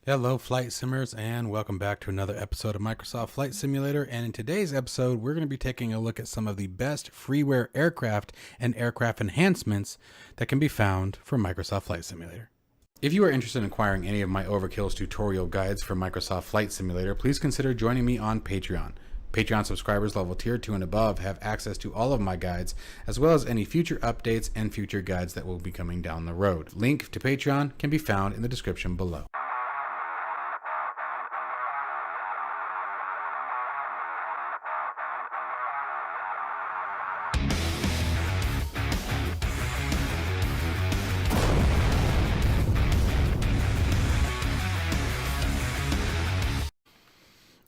Hello, flight simmers, and welcome back to another episode of Microsoft Flight Simulator. And in today's episode, we're going to be taking a look at some of the best freeware aircraft and aircraft enhancements that can be found for Microsoft Flight Simulator. If you are interested in acquiring any of my Overkills tutorial guides for Microsoft Flight Simulator, please consider joining me on Patreon. Patreon subscribers level tier 2 and above have access to all of my guides, as well as any future updates and future guides that will be coming down the road. Link to Patreon can be found in the description below.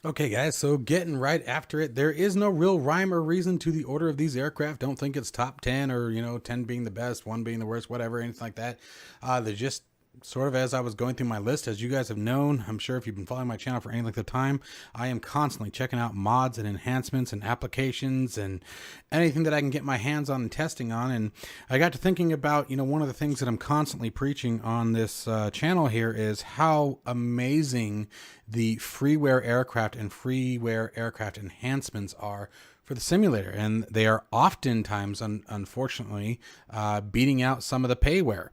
Okay guys, so getting right after it, there is no real rhyme or reason to the order of these aircraft. Don't think it's top 10 or, 10 being the best, 1 being the worst, whatever, anything like that. They're just sort of as I was going through my list, as you guys have known, I'm sure if you've been following my channel for any length of time, I am constantly checking out mods and enhancements and applications and anything that I can get my hands on and testing on. And I got to thinking about, one of the things that I'm constantly preaching on this channel here is how amazing the freeware aircraft and freeware aircraft enhancements are for the simulator, and they are oftentimes, unfortunately, beating out some of the payware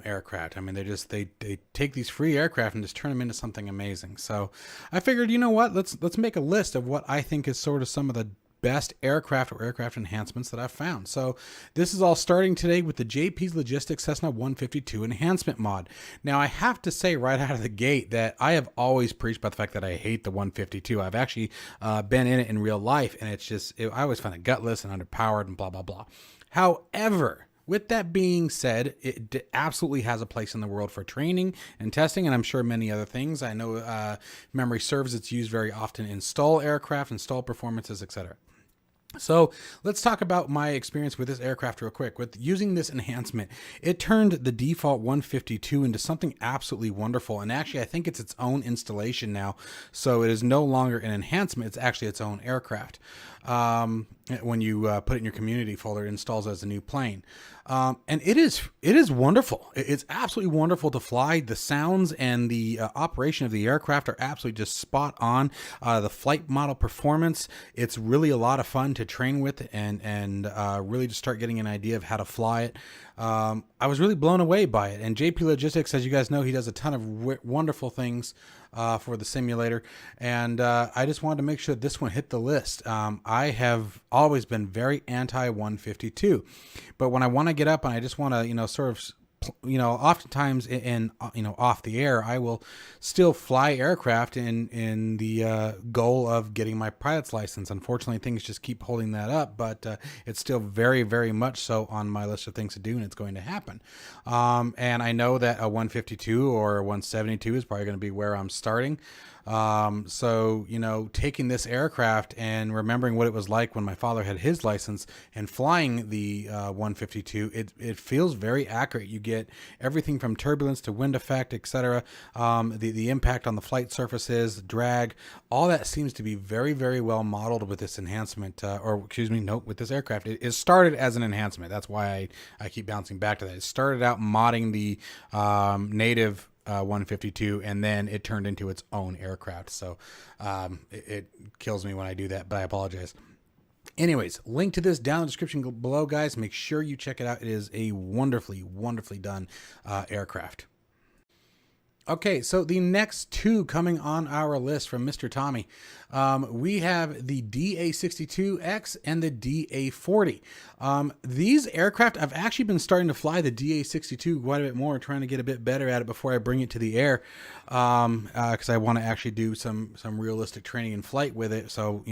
aircraft. I mean, they take these free aircraft and just turn them into something amazing. So I figured, you know what, let's make a list of what I think is sort of some of the best aircraft or aircraft enhancements that I've found. So this is all starting today with the JP's Logistics Cessna 152 enhancement mod. Now I have to say right out of the gate that I have always preached about the fact that I hate the 152. I've actually been in it in real life, and I always find it gutless and underpowered and blah, blah, blah. However, with that being said, it absolutely has a place in the world for training and testing, and I'm sure many other things. I know memory serves, it's used very often in stall aircraft and stall performances, etc. So let's talk about my experience with this aircraft real quick. With using this enhancement, it turned the default 152 into something absolutely wonderful. And actually, I think it's its own installation now. So it is no longer an enhancement. It's actually its own aircraft. When you put it in your community folder, it installs as a new plane. And it is wonderful. It's absolutely wonderful to fly. The sounds and the operation of the aircraft are absolutely just spot on. The flight model performance, it's really a lot of fun to train with and really just start getting an idea of how to fly it. I was really blown away by it. And JP Logistics, as you guys know, he does a ton of wonderful things for the simulator, and I just wanted to make sure this one hit the list. I have always been very anti 152, but when I want to get up and I just want to, sort of, oftentimes in off the air, I will still fly aircraft in the goal of getting my pilot's license. Unfortunately, things just keep holding that up, but it's still very, very much so on my list of things to do, and it's going to happen. And I know that a 152 or a 172 is probably going to be where I'm starting. So, taking this aircraft and remembering what it was like when my father had his license and flying the 152, it feels very accurate. You get everything from turbulence to wind effect, etc. The impact on the flight surfaces, drag, all that seems to be very, very well modeled with this enhancement, with this aircraft. It started as an enhancement. That's why I keep bouncing back to that. It started out modding the native 152, and then it turned into its own aircraft. So it kills me when I do that, but I apologize. Anyways, link to this down in the description below, guys. Make sure you check it out. It is a wonderfully, wonderfully done aircraft. Okay, so the next two coming on our list from Mr. Tommy, we have the DA62X and the DA40. These aircraft, I've actually been starting to fly the DA62 quite a bit more, trying to get a bit better at it before I bring it to the air, because I want to actually do some realistic training in flight with it. So,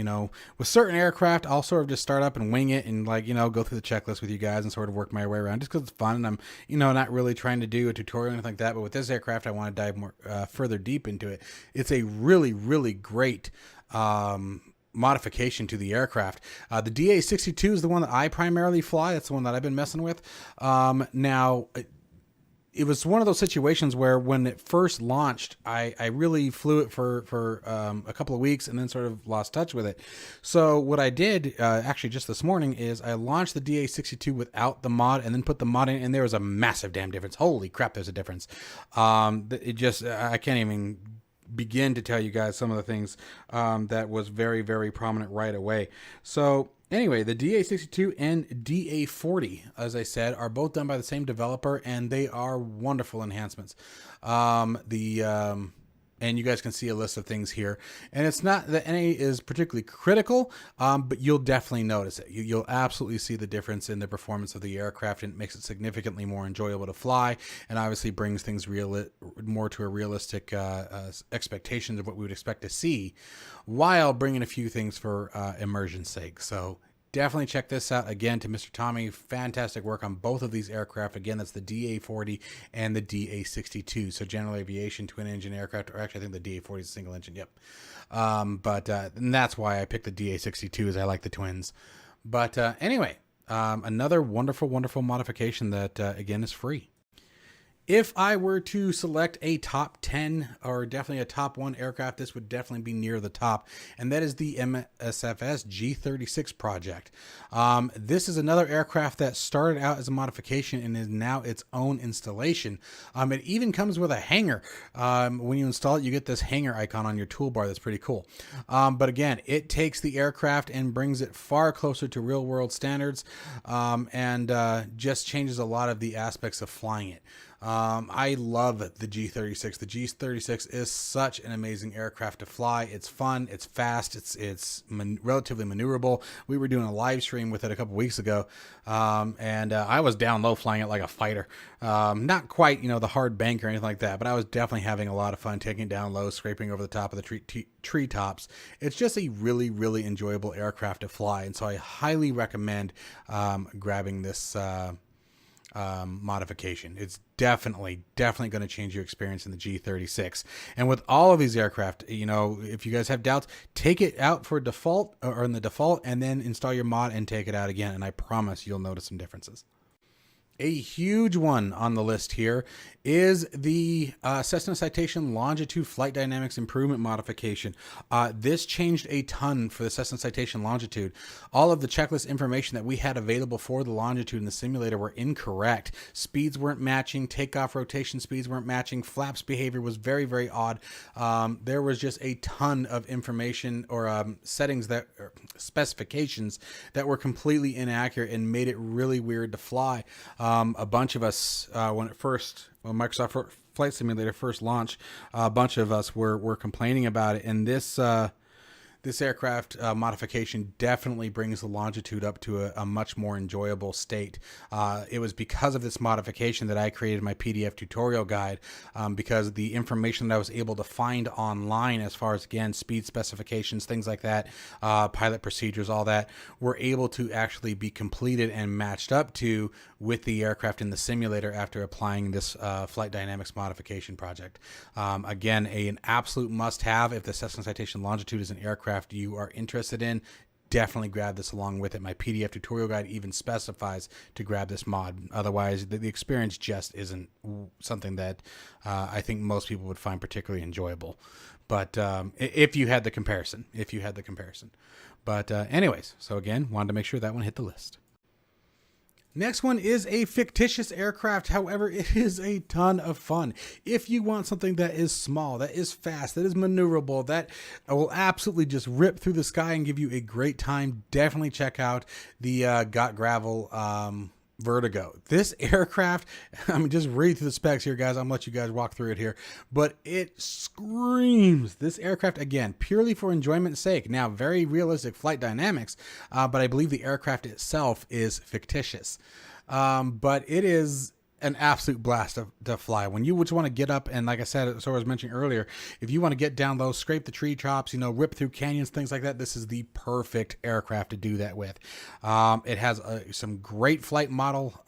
with certain aircraft, I'll sort of just start up and wing it and go through the checklist with you guys and sort of work my way around just because it's fun, and I'm, not really trying to do a tutorial or anything like that. But with this aircraft, I want to dive more further deep into it. It's a really, really great modification to the aircraft. The DA62 is the one that I primarily fly. That's the one that I've been messing with. Now, it was one of those situations where when it first launched, I really flew it for a couple of weeks and then sort of lost touch with it. So what I did actually just this morning is I launched the DA62 without the mod and then put the mod in, and there was a massive damn difference. Holy crap, there's a difference. It just, I can't even begin to tell you guys some of the things that was very, very prominent right away. So anyway, the DA62 and DA40, as I said, are both done by the same developer, and they are wonderful enhancements. And you guys can see a list of things here. And it's not that any is particularly critical, but you'll definitely notice it. You'll absolutely see the difference in the performance of the aircraft, and it makes it significantly more enjoyable to fly, and obviously brings things more to a realistic expectations of what we would expect to see, while bringing a few things for immersion's sake. So definitely check this out. Again, to Mr. Tommy, fantastic work on both of these aircraft. Again, that's the DA40 and the DA62. So general aviation twin engine aircraft, or actually I think the DA40 is a single engine. Yep. And that's why I picked the DA62, is I like the twins. But anyway, another wonderful, wonderful modification that again is free. If I were to select a top 10 or definitely a top 1 aircraft, this would definitely be near the top, and that is the MSFS G36 project. This is another aircraft that started out as a modification and is now its own installation. It even comes with a hangar. When you install it, you get this hangar icon on your toolbar. That's pretty cool. But again, it takes the aircraft and brings it far closer to real world standards, and just changes a lot of the aspects of flying it. I love the G36. The G36 is such an amazing aircraft to fly. It's fun. It's fast. It's relatively maneuverable. We were doing a live stream with it a couple weeks ago, and I was down low flying it like a fighter. Not quite, the hard bank or anything like that, but I was definitely having a lot of fun taking it down low, scraping over the top of the tree tops. It's just a really, really enjoyable aircraft to fly, and so I highly recommend grabbing this modification. It's definitely going to change your experience in the G36. And with all of these aircraft, if you guys have doubts, take it out for default or in the default, and then install your mod and take it out again. And I promise you'll notice some differences. A huge one on the list here is the Cessna Citation Longitude Flight Dynamics Improvement Modification. This changed a ton for the Cessna Citation Longitude. All of the checklist information that we had available for the Longitude in the simulator were incorrect. Speeds weren't matching, takeoff rotation speeds weren't matching, flaps behavior was very, very odd. There was just a ton of information or settings or specifications that were completely inaccurate and made it really weird to fly. A bunch of us, when Microsoft Flight Simulator first launched, a bunch of us were complaining about it, and this aircraft modification definitely brings the Longitude up to a much more enjoyable state. It was because of this modification that I created my PDF tutorial guide, because the information that I was able to find online as far as, again, speed specifications, things like that, pilot procedures, all that, were able to actually be completed and matched up to with the aircraft in the simulator after applying this flight dynamics modification project. Again, an absolute must-have if the Cessna Citation Longitude is an aircraft you are interested in. Definitely grab this along with it. My PDF tutorial guide even specifies to grab this mod. Otherwise, the experience just isn't something that I think most people would find particularly enjoyable. But if you had the comparison, But anyways, so again, wanted to make sure that one hit the list. Next one is a fictitious aircraft. However, it is a ton of fun. If you want something that is small, that is fast, that is maneuverable, that will absolutely just rip through the sky and give you a great time, definitely check out the Got Gravel Vertigo. This aircraft, just read through the specs here, guys. I'm gonna let you guys walk through it here, but it screams. This aircraft, again, purely for enjoyment's sake. Now, very realistic flight dynamics, but I believe the aircraft itself is fictitious. But it is an absolute blast to fly. When you just want to get up and, like I said, so I was mentioning earlier, if you want to get down low, scrape the tree tops, rip through canyons, things like that, this is the perfect aircraft to do that with. It has some great flight model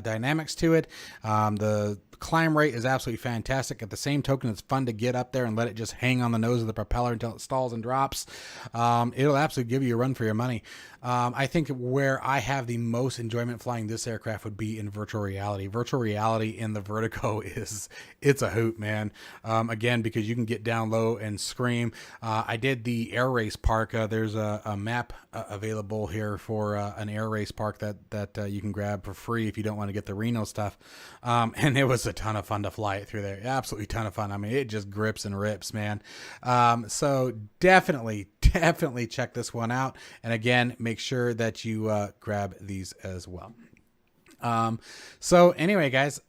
dynamics to it. The climb rate is absolutely fantastic. At the same token, it's fun to get up there and let it just hang on the nose of the propeller until it stalls and drops. It'll absolutely give you a run for your money. I think where I have the most enjoyment flying this aircraft would be in virtual reality. Virtual reality in the Vertigo it's a hoot, man. Again, because you can get down low and scream. I did the air race park. There's a map available here for an air race park that you can grab for free if you don't want to get the Reno stuff. And it was a ton of fun to fly it through there. Absolutely ton of fun. I mean, it just grips and rips, man. So definitely check this one out. And again, make sure that you grab these as well. So anyway, guys,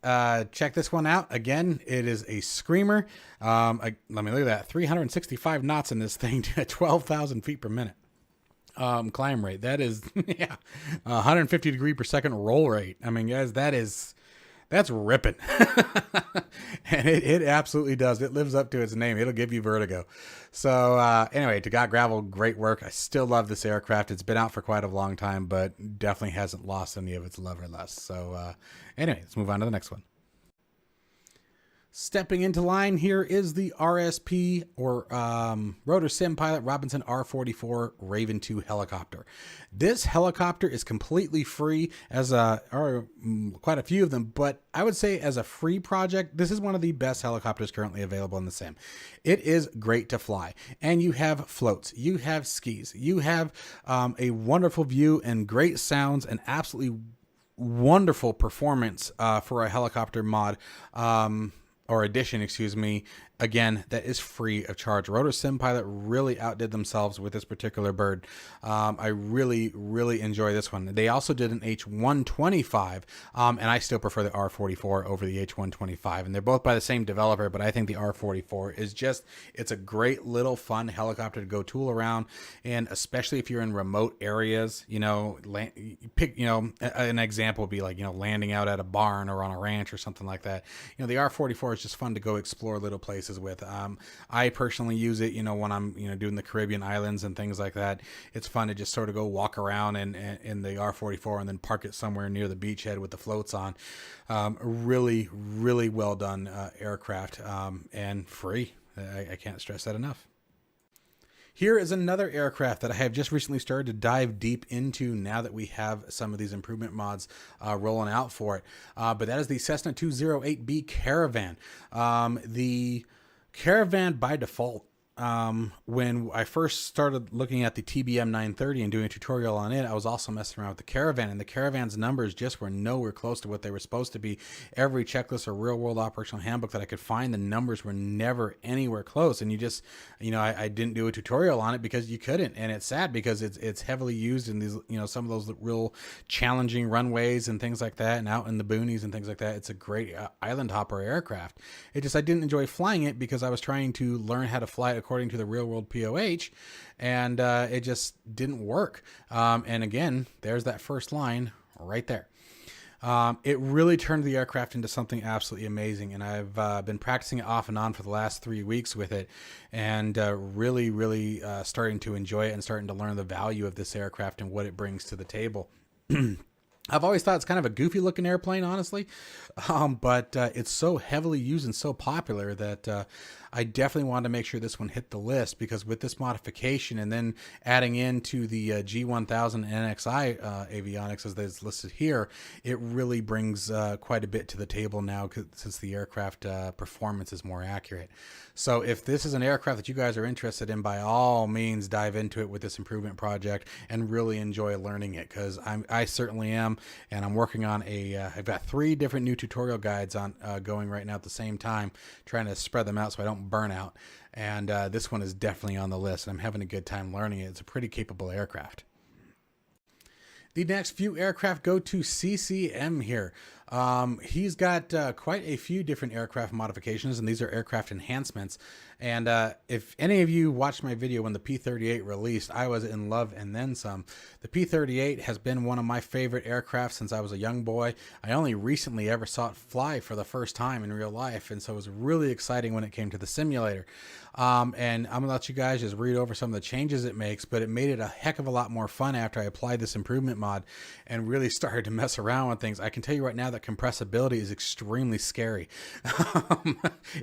check this one out. Again, it is a screamer. Let me look at that. 365 knots in this thing at 12,000 feet per minute. Climb rate. That is, 150 degree per second roll rate. I mean, guys, that's ripping. And it absolutely does. It lives up to its name. It'll give you vertigo. So anyway, to Got Gravel, great work. I still love this aircraft. It's been out for quite a long time, but definitely hasn't lost any of its love or lust. So anyway, let's move on to the next one. Stepping into line here is the RSP, or Rotor Sim Pilot Robinson R44 Raven 2 helicopter. This helicopter is completely free or quite a few of them, but I would say as a free project, this is one of the best helicopters currently available in the sim. It is great to fly, and you have floats, you have skis, you have a wonderful view and great sounds and absolutely wonderful performance for a helicopter mod. Or edition, excuse me, again, that is free of charge. Rotor Sim Pilot really outdid themselves with this particular bird. I really enjoy this one. They also did an H125, and I still prefer the R44 over the H125, and they're both by the same developer, but I think the R44 is it's a great little fun helicopter to go tool around, and especially if you're in remote areas, an example would be like, landing out at a barn or on a ranch or something like that. The R44 is just fun to go explore little places with. I personally use it, when I'm, doing the Caribbean islands and things like that. It's fun to just sort of go walk around in the R44 and then park it somewhere near the beachhead with the floats on. Really well done aircraft, and free. I can't stress that enough. Here is another aircraft that I have just recently started to dive deep into now that we have some of these improvement mods rolling out for it. But that is the Cessna 208B Caravan. The Caravan by default, when I first started looking at the TBM 930 and doing a tutorial on it, I was also messing around with the Caravan, and the Caravan's numbers just were nowhere close to what they were supposed to be. Every checklist or real world operational handbook that I could find, the numbers were never anywhere close. And you just, I didn't do a tutorial on it because you couldn't. And it's sad because it's heavily used in these, some of those real challenging runways and things like that, and out in the boonies and things like that. It's a great island hopper aircraft. I didn't enjoy flying it because I was trying to learn how to fly it according to the real world POH, and it just didn't work. And again, there's that first line right there. It really turned the aircraft into something absolutely amazing, and I've been practicing it off and on for the last 3 weeks with it, and really starting to enjoy it and starting to learn the value of this aircraft and what it brings to the table. I've always thought it's kind of a goofy looking airplane, honestly, but it's so heavily used and so popular that I definitely wanted to make sure this one hit the list, because with this modification and then adding into the G1000 NXI avionics as is listed here, it really brings quite a bit to the table now, since the aircraft performance is more accurate. So if this is an aircraft that you guys are interested in, by all means dive into it with this improvement project and really enjoy learning it, because I certainly am, and I'm working on I've got 3 different new tutorial guides on going right now at the same time, trying to spread them out so I don't burn out. And this one is definitely on the list, and I'm having a good time learning it. It's a pretty capable aircraft. The next few aircraft go to CCM here. He's got quite a few different aircraft modifications, and these are aircraft enhancements. And if any of you watched my video when the P-38 released, I was in love and then some. The P-38 has been one of my favorite aircraft since I was a young boy. I only recently ever saw it fly for the first time in real life, and so it was really exciting when it came to the simulator. And I'm gonna let you guys just read over some of the changes it makes, but it made it a heck of a lot more fun after I applied this improvement mod and really started to mess around with things. I can tell you right now that compressibility is extremely scary.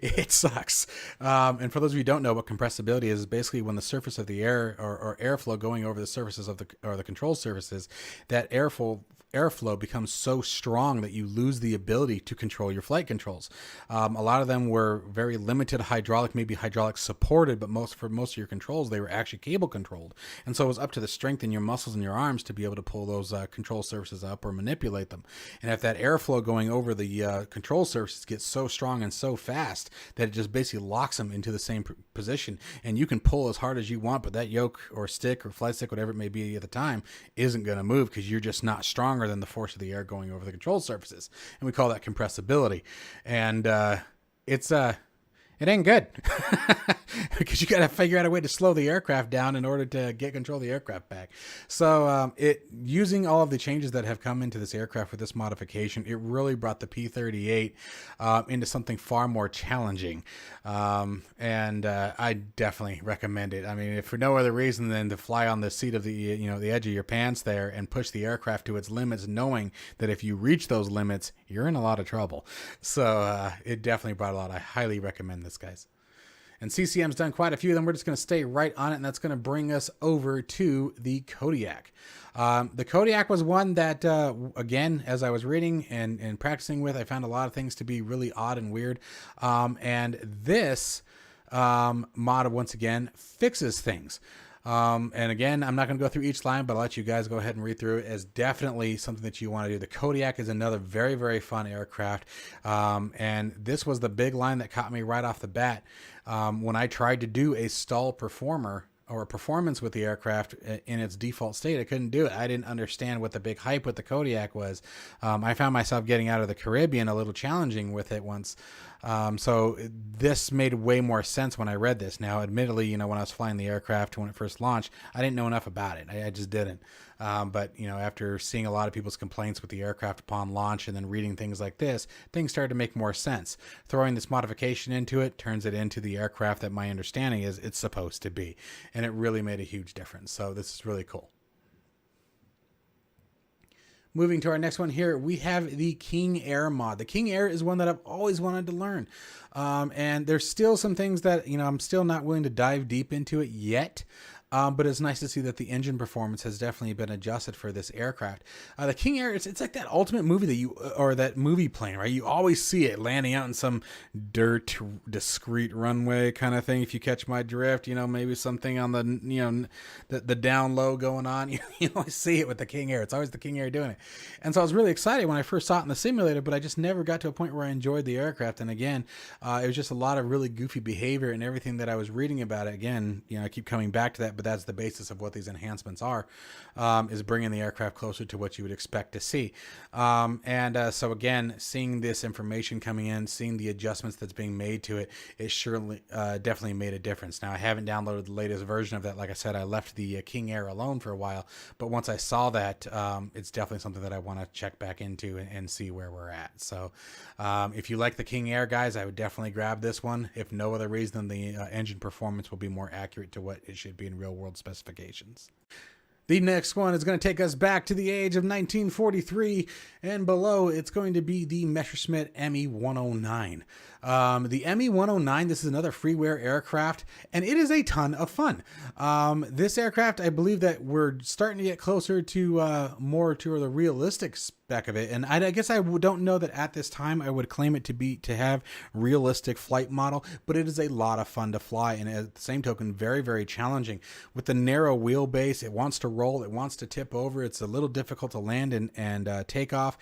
It sucks. And for those of you who don't know what compressibility is basically when the surface of the air or airflow going over the surfaces of the control surfaces, that airflow becomes so strong that you lose the ability to control your flight controls. A lot of them were very limited hydraulic, maybe hydraulic supported, but for most of your controls, they were actually cable controlled. And so it was up to the strength in your muscles and your arms to be able to pull those control surfaces up or manipulate them. And if that airflow going over the control surfaces gets so strong and so fast that it just basically locks them into the same position, and you can pull as hard as you want, but that yoke or stick or flight stick, whatever it may be at the time, isn't going to move because you're just not strong than the force of the air going over the control surfaces, and we call that compressibility. And it ain't good because you got to figure out a way to slow the aircraft down in order to get control of the aircraft back. So using all of the changes that have come into this aircraft with this modification, it really brought the P-38 into something far more challenging. And I definitely recommend it. I mean, if for no other reason than to fly on the seat of the, the edge of your pants there and push the aircraft to its limits, knowing that if you reach those limits, you're in a lot of trouble. So it definitely brought a lot. I highly recommend this, guys. And CCM's done quite a few of them. We're just going to stay right on it, and that's going to bring us over to the Kodiak. The Kodiak was one that, again, as I was reading and practicing with, I found a lot of things to be really odd and weird. And this mod, once again, fixes things. And again, I'm not going to go through each line, but I'll let you guys go ahead and read through it as definitely something that you want to do. The Kodiak is another very, very fun aircraft. And this was the big line that caught me right off the bat. When I tried to do a stall performer or a performance with the aircraft in its default state, I couldn't do it. I didn't understand what the big hype with the Kodiak was. I found myself getting out of the Caribbean a little challenging with it once. So this made way more sense when I read this. Now, admittedly, when I was flying the aircraft when it first launched, I didn't know enough about it. I just didn't. But after seeing a lot of people's complaints with the aircraft upon launch and then reading things like this, things started to make more sense. Throwing this modification into it turns it into the aircraft that my understanding is it's supposed to be. And it really made a huge difference. So this is really cool. Moving to our next one here, we have the King Air mod. The King Air is one that I've always wanted to learn. And there's still some things that, I'm still not willing to dive deep into it yet. But it's nice to see that the engine performance has definitely been adjusted for this aircraft. The King Air, it's like that ultimate movie that movie plane, right? You always see it landing out in some dirt, discreet runway kind of thing. If you catch my drift, maybe something on the down low going on. You always see it with the King Air. It's always the King Air doing it. And so I was really excited when I first saw it in the simulator, but I just never got to a point where I enjoyed the aircraft. And again, it was just a lot of really goofy behavior and everything that I was reading about it. Again, I keep coming back to that, but that's the basis of what these enhancements are, is bringing the aircraft closer to what you would expect to see. So again, seeing this information coming in, seeing the adjustments that's being made to it, it surely definitely made a difference. Now, I haven't downloaded the latest version of that. Like I said, I left the King Air alone for a while, but once I saw that, it's definitely something that I want to check back into and see where we're at. So if you like the King Air, guys, I would definitely grab this one. If no other reason, the engine performance will be more accurate to what it should be in real world specifications. The next one is going to take us back to the age of 1943 and below. It's going to be the Messerschmitt Me-109. The Me-109, this is another freeware aircraft, and it is a ton of fun. This aircraft, I believe that we're starting to get closer to more to the realistic spec of it, and I guess I don't know that at this time I would claim it to have realistic flight model, but it is a lot of fun to fly, and at the same token, very, very challenging. With the narrow wheelbase, it wants to roll, it wants to tip over. It's a little difficult to land and take off.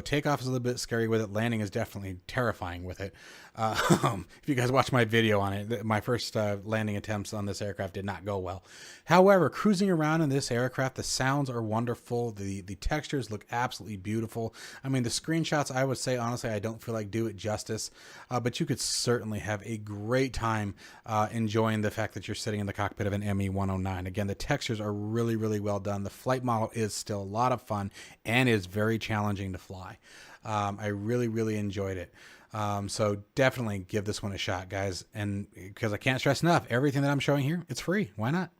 Takeoff is a little bit scary with it. Landing is definitely terrifying with it. If you guys watch my video on it, my first landing attempts on this aircraft did not go well. However, cruising around in this aircraft, the sounds are wonderful. The textures look absolutely beautiful. I mean, the screenshots, I would say, honestly, I don't feel like do it justice, but you could certainly have a great time enjoying the fact that you're sitting in the cockpit of an ME-109. Again, the textures are really, really well done. The flight model is still a lot of fun and is very challenging to fly. I really, really enjoyed it. So definitely give this one a shot, guys. And because I can't stress enough, everything that I'm showing here, it's free. Why not?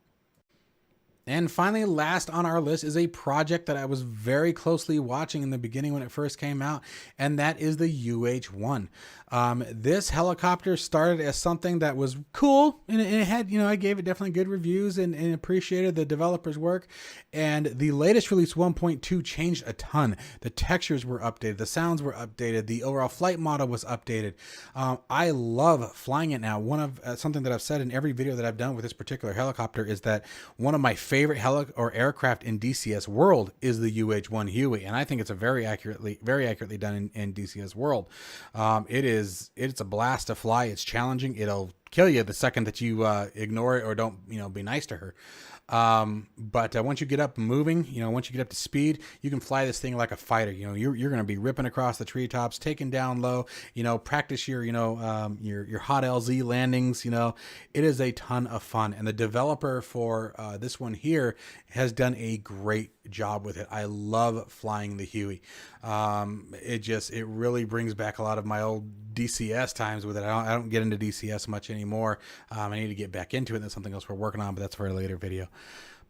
And finally, last on our list is a project that I was very closely watching in the beginning when it first came out, and that is the UH-1. This helicopter started as something that was cool, and it had, I gave it definitely good reviews and appreciated the developer's work. And the latest release 1.2 changed a ton. The textures were updated, the sounds were updated, the overall flight model was updated. I love flying it now. One of something that I've said in every video that I've done with this particular helicopter is that one of my favorite aircraft in DCS world is the UH-1 Huey, and I think it's a very accurately done in DCS world. It's a blast to fly. It's challenging. It'll kill you the second that you ignore it or don't be nice to her. But once you get up and moving, once you get up to speed, you can fly this thing like a fighter. You're going to be ripping across the treetops, taking down low, practice your hot LZ landings. It is a ton of fun. And the developer for this one here has done a great job with it. I love flying the Huey. It really brings back a lot of my old DCS times with it. I don't get into DCS much anymore. I need to get back into it. That's something else we're working on, but that's for a later video.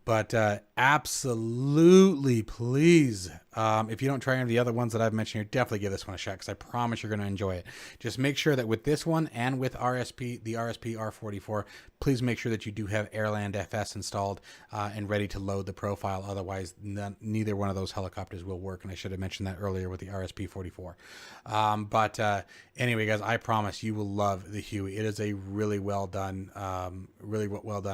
But absolutely, please, if you don't try any of the other ones that I've mentioned here, definitely give this one a shot, because I promise you're going to enjoy it. Just make sure that with this one and with the RSP R44, please make sure that you do have Airland FS installed and ready to load the profile. Otherwise, neither one of those helicopters will work, and I should have mentioned that earlier with the RSP 44. Anyway, guys, I promise you will love the Huey. It is a really well done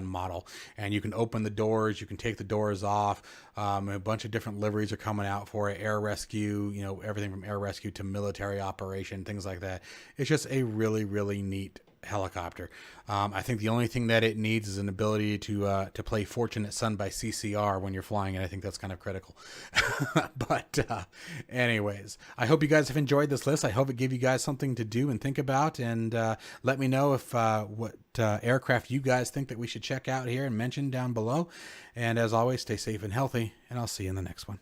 model, and you can open the doors. You can take the doors off. A bunch of different liveries are coming out for it. Air rescue, everything from air rescue to military operation, things like that. It's just a really, really neat helicopter. I think the only thing that it needs is an ability to play Fortunate Son by CCR when you're flying it. I think that's kind of critical. But anyways, I hope you guys have enjoyed this list. I hope it gave you guys something to do and think about, and let me know if what aircraft you guys think that we should check out here and mention down below. And as always, stay safe and healthy, and I'll see you in the next one.